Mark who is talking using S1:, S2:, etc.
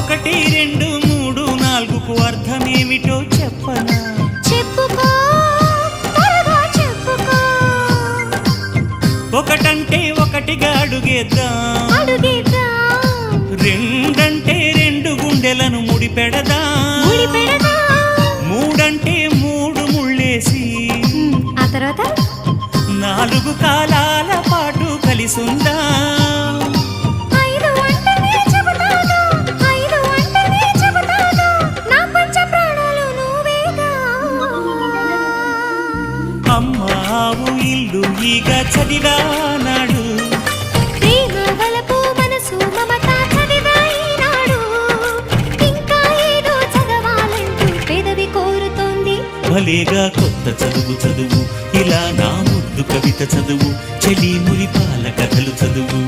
S1: ఒకటి రెండు మూడు నాలుగుకు అర్థమేమిటో చెప్పనా?
S2: చెప్పుకో త్వరగా చెప్పుకో.
S1: ఒకటంటే ఒకటిగా అడుగేద్దాం, రెండంటే రెండు గుండెలను ముడిపెడదాం, మూడంటే మూడు ముళ్ళేసి
S2: ఆ తర్వాత
S1: నాలుగు కాలాల పాటు కలిసుందాం. అమ్మావు ఇల్లు ఈగ చదివానాడు,
S2: ప్రేమ వలపు మనసు మమత చదివాయినాడు. ఇంకా ఏదో చదవాలంటూ పెదవి కోరుతోంది.
S1: భలేగా కొత్త చదువు చదువు, ఇలా నా ముద్దు కవిత చదువు, చెలి మురిపాల కథలు చదువు.